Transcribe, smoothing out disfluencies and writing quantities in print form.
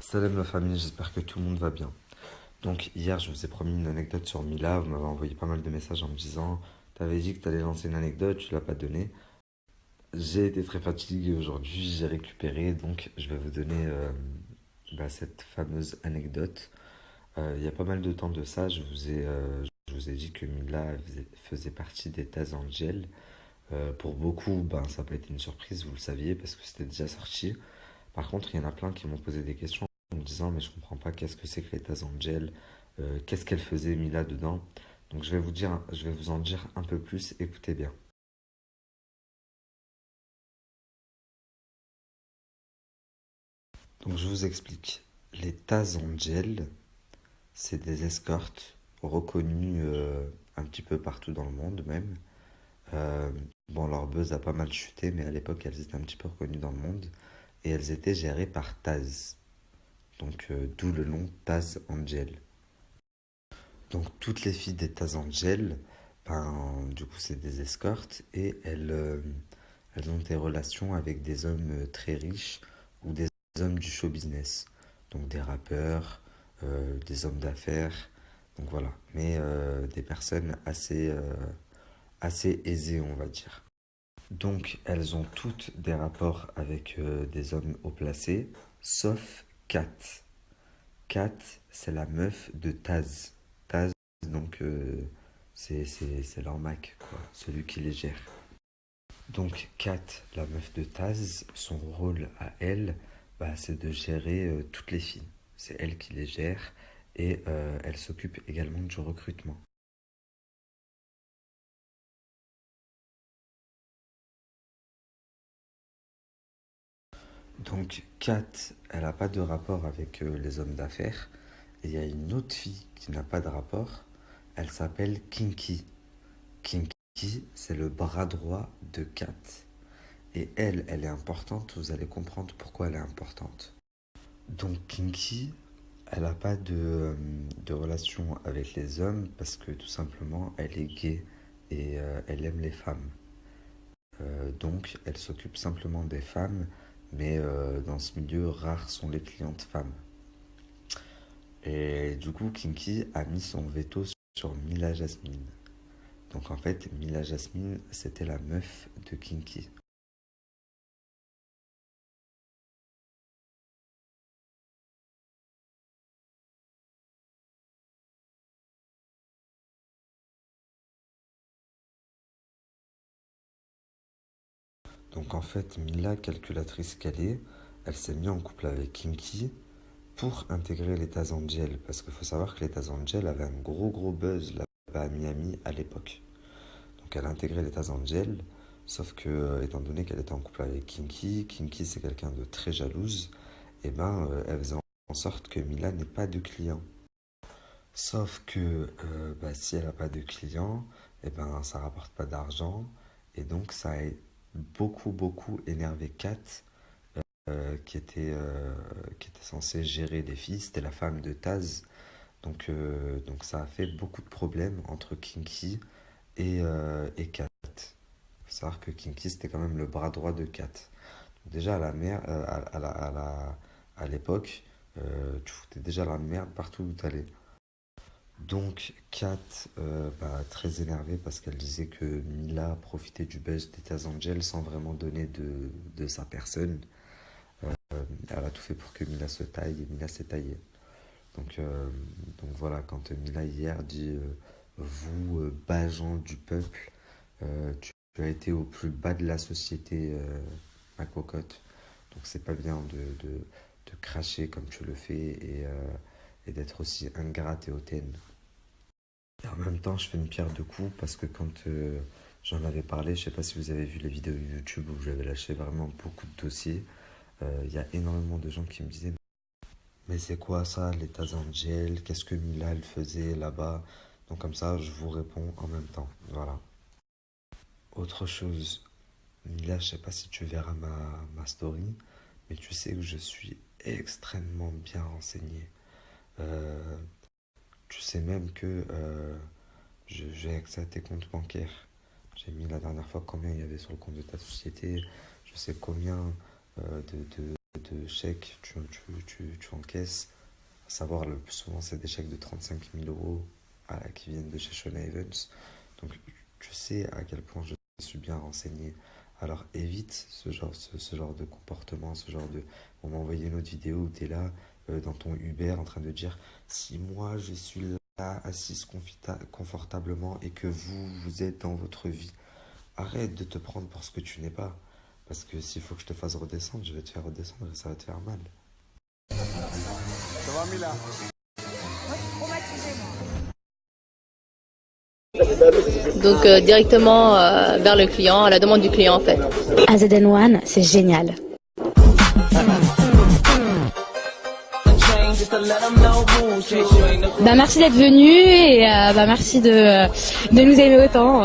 Salam la famille, j'espère que tout le monde va bien. Donc hier, je vous ai promis une anecdote sur Mila, vous m'avez envoyé pas mal de messages en me disant t'avais dit que t'allais lancer une anecdote, tu l'as pas donné. J'ai été très fatigué aujourd'hui, j'ai récupéré, donc je vais vous donner cette fameuse anecdote. Il y a pas mal de temps de ça, je vous ai dit que Mila faisait partie des Taz Angel. Pour beaucoup, ça n'a pas été une surprise, vous le saviez, parce que c'était déjà sorti. Par contre, il y en a plein qui m'ont posé des questions en me disant mais je comprends pas qu'est-ce que c'est que les Taz Angel, qu'est-ce qu'elle faisait Mila dedans. Donc je vais vous en dire un peu plus, écoutez bien. Donc je vous explique. Les Taz Angel, c'est des escortes reconnues un petit peu partout dans le monde même. Euh, leur buzz a pas mal chuté, mais à l'époque elles étaient un petit peu reconnues dans le monde et elles étaient gérées par Taz. Donc d'où le nom Taz Angel. Donc toutes les filles des Taz Angel, du coup c'est des escortes et elles ont des relations avec des hommes très riches ou des hommes du show business. Donc des rappeurs, des hommes d'affaires, donc voilà. Mais des personnes assez aisées on va dire. Donc elles ont toutes des rapports avec des hommes haut placés, sauf Kat. Kat, c'est la meuf de Taz. Taz, donc, c'est leur Mac, quoi, celui qui les gère. Donc, Kat, la meuf de Taz, son rôle à elle, c'est de gérer toutes les filles. C'est elle qui les gère et elle s'occupe également du recrutement. Donc, Kat, elle n'a pas de rapport avec les hommes d'affaires. Et il y a une autre fille qui n'a pas de rapport. Elle s'appelle Kinky. Kinky, c'est le bras droit de Kat. Et elle est importante, vous allez comprendre pourquoi elle est importante. Donc Kinky, elle n'a pas de relation avec les hommes parce que tout simplement elle est gay et elle aime les femmes. Donc elle s'occupe simplement des femmes, mais dans ce milieu, rares sont les clientes femmes. Et du coup, Kinky a mis son veto sur Mila Jasmine. Donc en fait, Mila Jasmine, c'était la meuf de Kinky. Donc en fait, Mila, calculatrice qu'elle est, elle s'est mise en couple avec Kinky pour intégrer les Taz Angel. Parce qu'il faut savoir que les Taz Angel avaient un gros buzz là-bas à Miami à l'époque. Donc elle a intégré les Taz Angel, sauf que étant donné qu'elle était en couple avec Kinky, Kinky c'est quelqu'un de très jalouse, et elle faisait en sorte que Mila n'ait pas de clients. Sauf que si elle n'a pas de clients, ça rapporte pas d'argent, et donc ça a beaucoup énervé Kat, qui était censée gérer des filles, c'était la femme de Taz. Donc ça a fait beaucoup de problèmes entre Kinky et Kat. Il faut savoir que Kinky c'était quand même le bras droit de Kat. Donc déjà à l'époque, tu foutais déjà la merde partout où tu allais. Donc Kat, très énervée parce qu'elle disait que Mila profitait du buzz des Taz Angel sans vraiment donner de sa personne. Elle a tout fait pour que Mila se taille et Mila s'est taillée. Donc, euh, donc voilà, quand Mila hier dit vous, bas gens du peuple, tu as été au plus bas de la société, ma cocotte. Donc c'est pas bien de cracher comme tu le fais et d'être aussi ingrate et hautaine. Et en même temps, je fais une pierre deux coups parce que quand j'en avais parlé, je sais pas si vous avez vu les vidéos YouTube où j'avais lâché vraiment beaucoup de dossiers. Il y a énormément de gens qui me disaient mais c'est quoi ça, l'état Angel? Qu'est-ce que Mila elle faisait là-bas? Donc comme ça, je vous réponds en même temps. Voilà. Autre chose, Mila, je sais pas si tu verras ma story, mais tu sais que je suis extrêmement bien renseigné. Euh, Tu sais même que j'ai accès à tes comptes bancaires. J'ai mis la dernière fois combien il y avait sur le compte de ta société. Je sais combien de chèques tu encaisses, à savoir le plus souvent c'est des chèques de 35 000 euros qui viennent de chez Shona Evans. Donc tu sais à quel point je suis bien renseigné. Alors évite ce genre de comportement, ce genre de... On m'a envoyé une autre vidéo où tu es là dans ton Uber en train de dire si moi je suis là assise confortablement et que vous êtes dans votre vie, arrête de te prendre pour ce que tu n'es pas. Parce que s'il faut que je te fasse redescendre, je vais te faire redescendre et ça va te faire mal. Ça va, Mila? Donc directement vers le client, à la demande du client en fait. AZN One, c'est génial. Merci d'être venu et merci de nous aimer autant.